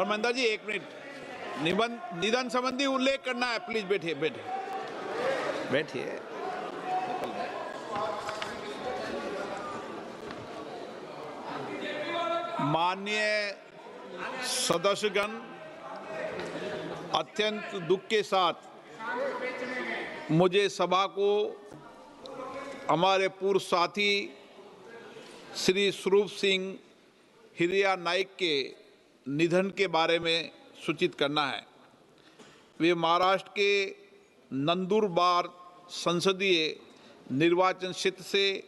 धर्मेंद्र जी, एक मिनट। निधन संबंधी उल्लेख करना है, प्लीज बैठिए बैठिए बैठिए। माननीय सदस्यगण, अत्यंत दुख के साथ मुझे सभा को हमारे पूर्व साथी श्री स्वरूप सिंह हिरिया नाइक के निधन के बारे में सूचित करना है। वे महाराष्ट्र के नंदुरबार संसदीय निर्वाचन क्षेत्र से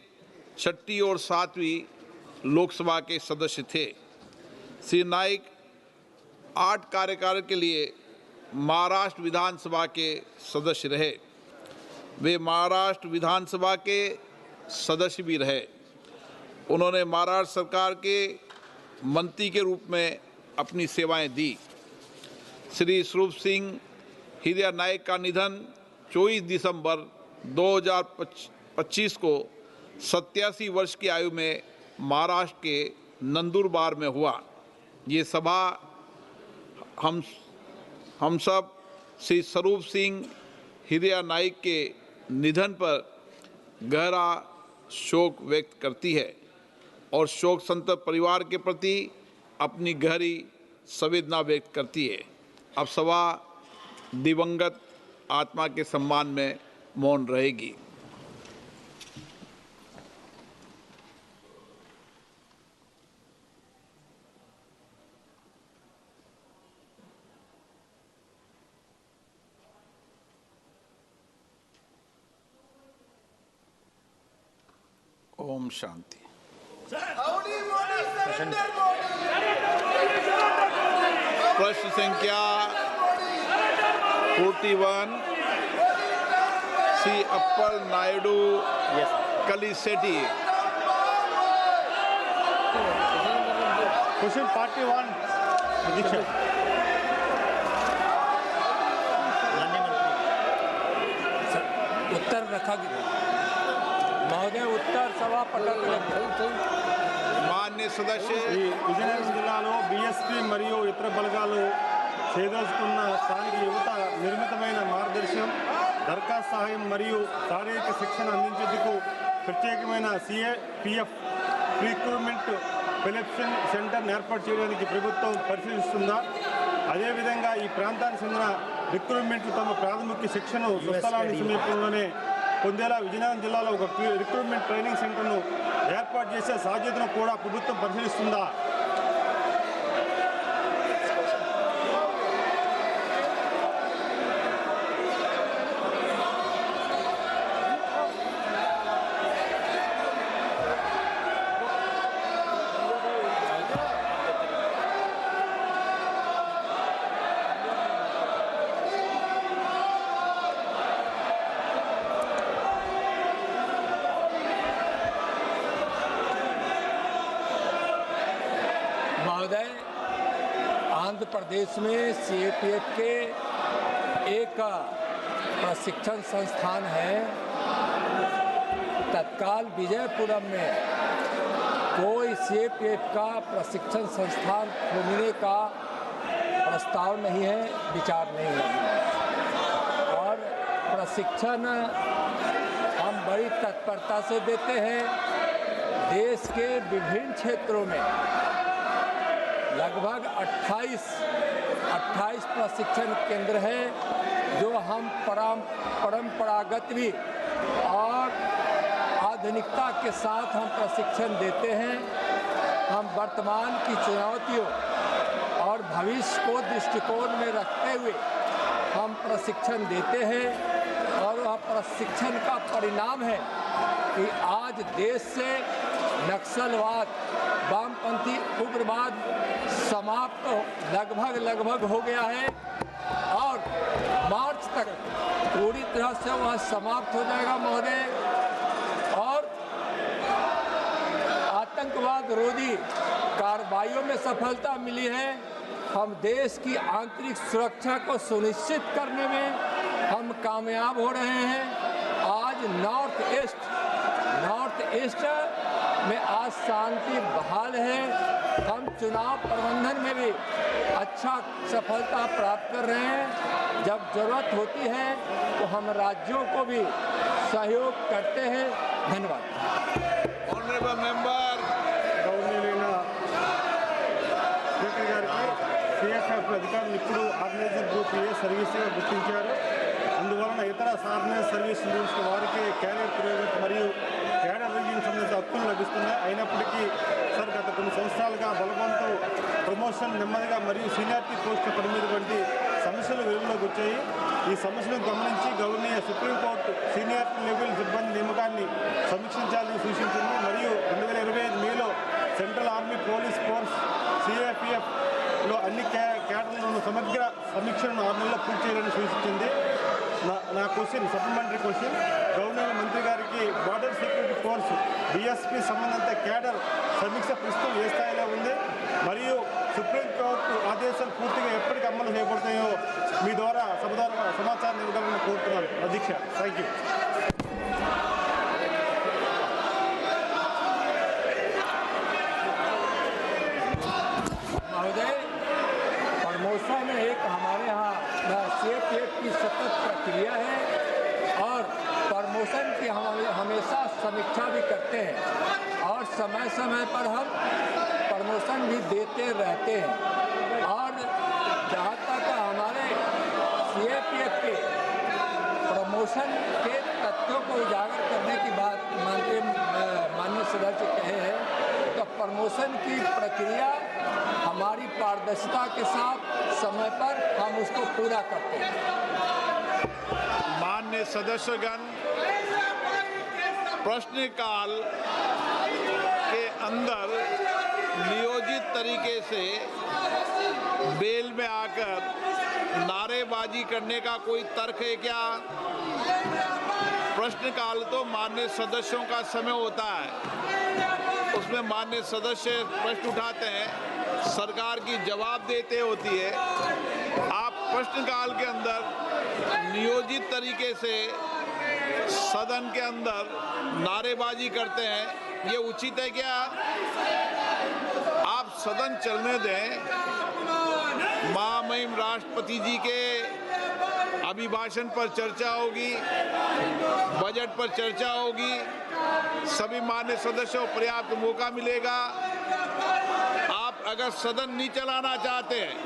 6ठी और 7वीं लोकसभा के सदस्य थे। श्री नाइक 8 कार्यकाल के लिए महाराष्ट्र विधानसभा के सदस्य रहे। वे महाराष्ट्र विधानसभा के सदस्य भी रहे। उन्होंने महाराष्ट्र सरकार के मंत्री के रूप में अपनी सेवाएं दी। श्री स्वरूप सिंह हिरिया नाइक का निधन 24 दिसंबर 2025 को 87 वर्ष की आयु में महाराष्ट्र के नंदुरबार में हुआ। ये सभा हम सब श्री स्वरूप सिंह हिरिया नाइक के निधन पर गहरा शोक व्यक्त करती है और शोक संतप्त परिवार के प्रति अपनी गहरी संवेदना व्यक्त करती है। अब सभा दिवंगत आत्मा के सम्मान में मौन रहेगी। ओम शांति। प्रश्न संख्या 41 श्री अप्पल नायडू कलिसेटी। क्वेश्चन 41 दीक्षा। उत्तर रखा गया महोदय। उत्तर सभा पटल। मान्य सदस्य, విజయనగరం జిల్లాలో బీఎస్పీ మరియు ఇతర బలగాలు చేదోచుకున్న స్థానిక యువత నిర్మితమైన మార్గదర్శనం, దరఖాస్తు సహాయం మరియు శారీరక శిక్షణ అందించేందుకు ప్రత్యేకమైన సిఏపిఎఫ్ రిక్రూట్మెంట్ సెలక్షన్ సెంటర్ను ఏర్పాటు చేయడానికి ప్రభుత్వం పరిశీలిస్తుందా? అదేవిధంగా ఈ ప్రాంతానికి చెందిన రిక్రూట్మెంట్లు తమ ప్రాథమిక శిక్షను స్వస్థలానికి సమీపంలోనే పొందేలా విజయనగరం జిల్లాలో ఒక రిక్రూట్మెంట్ ట్రైనింగ్ సెంటర్ను ఏర్పాటు చేసే సాధ్యతను కూడా ప్రభుత్వం పరిశీలిస్తుందా? आंध्र प्रदेश में सीएपीएफ के एक प्रशिक्षण संस्थान है। तत्काल विजयपुरम में कोई सीएपीएफ का प्रशिक्षण संस्थान खोलने का प्रस्ताव नहीं है, विचार नहीं है। और प्रशिक्षण हम बड़ी तत्परता से देते हैं। देश के विभिन्न क्षेत्रों में लगभग 28 प्रशिक्षण केंद्र है जो हम परंपरागत भी और आधुनिकता के साथ हम प्रशिक्षण देते हैं। हम वर्तमान की चुनौतियों और भविष्य को दृष्टिकोण में रखते हुए हम प्रशिक्षण देते हैं और वह प्रशिक्षण का परिणाम है कि आज देश से नक्सलवाद, वामपंथी उग्रवाद समाप्त लगभग हो गया है और मार्च तक पूरी तरह से वह समाप्त हो जाएगा महोदय। और आतंकवाद रोधी कार्रवाइयों में सफलता मिली है। हम देश की आंतरिक सुरक्षा को सुनिश्चित करने में हम कामयाब हो रहे हैं। आज नॉर्थ ईस्ट में आज शांति बहाल है। हम चुनाव प्रबंधन में भी अच्छा अच्छा सफलता प्राप्त कर रहे हैं। जब ज़रूरत होती है तो हम राज्यों को भी सहयोग करते हैं। धन्यवाद। ऑनरेबल मेंबर గౌరవనీయులైన స్పీకర్ గారికి సిఎఫ్ఎఫ్ అధికారులు ఇప్పుడు ఆర్గనైజర్ గ్రూప్ ఏ సర్వీస్గా గుర్తించారు. అందువలన ఇతర ఆర్గనైజ్ సర్వీస్ రూల్స్ వారికి క్యారియర్ పురోగతి మరియు క్యాడర్ రివ్యూకి సంబంధించిన హక్కులు లభిస్తున్నాయి. అయినప్పటికీ సార్ గత కొన్ని సంవత్సరాలుగా బలవంతం ప్రమోషన్ నెమ్మదిగా మరియు సీనియారిటీ పోస్టుల పరిమితి వంటి సమస్యలు వెలుగులోకి వచ్చాయి. ఈ సమస్యలను గమనించి గౌరవనీయ సుప్రీంకోర్టు సీనియారిటీ లెవెల్ సిబ్బంది నియామకాన్ని సమీక్షించాలని సూచించింది. మరియు 2025 మేలో సెంట్రల్ ఆర్మీ పోలీస్ ఫోర్స్ సిఏపిఎఫ్లో అన్ని క్యాడర్లను సమగ్ర సమీక్షలను 6 నెలల్లో పూర్తి చేయాలని సూచించింది. నా క్వశ్చన్ సప్లిమెంటరీ క్వశ్చన్ గవర్నర్ మంత్రి గారికి బార్డర్ సెక్యూరిటీ ఫోర్స్ బిఎస్పీ సంబంధిత క్యాడర్ సమీక్ష ప్రస్తుతం ఏ స్థాయిలో ఉంది మరియు సుప్రీంకోర్టు ఆదేశాలు పూర్తిగా ఎప్పటికి అమలు చేయబడతాయో మీ ద్వారా సమాచారం ఇవ్వగలని కోరుతున్నాను అధ్యక్ష. Thank you. महोदय, प्रमोशन एक हमारे यहाँ सीएपीएफ की सतत प्रक्रिया है और प्रमोशन की हम हमेशा समीक्षा भी करते हैं और समय समय पर हम प्रमोशन भी देते रहते हैं। और जहाँ तक हमारे सीएपीएफ के प्रमोशन के तथ्यों को उजागर करने की बात माननीय सदस्य कहे हैं, तो प्रमोशन की प्रक्रिया हमारी पारदर्शिता के साथ समय पर हम उसको पूरा करते हैं। माननीय सदस्यगण, प्रश्नकाल के अंदर नियोजित तरीके से बेल में आकर नारेबाजी करने का कोई तर्क है क्या? प्रश्नकाल तो माननीय सदस्यों का समय होता है, उसमें माननीय सदस्य प्रश्न उठाते हैं, सरकार की जवाब देते होती है। आप प्रश्नकाल के अंदर नियोजित तरीके से सदन के अंदर नारेबाजी करते हैं, ये उचित है क्या? आप सदन चलने दें। महामहिम राष्ट्रपति जी के अभिभाषण पर चर्चा होगी, बजट पर चर्चा होगी, सभी मान्य सदस्यों को पर्याप्त मौका मिलेगा। आप अगर सदन नहीं चलाना चाहते हैं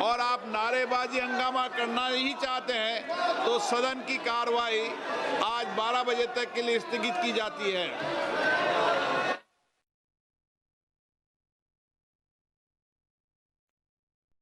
और आप नारेबाजी हंगामा करना ही चाहते हैं तो सदन की कार्रवाई आज 12 बजे तक के लिए स्थगित की जाती है।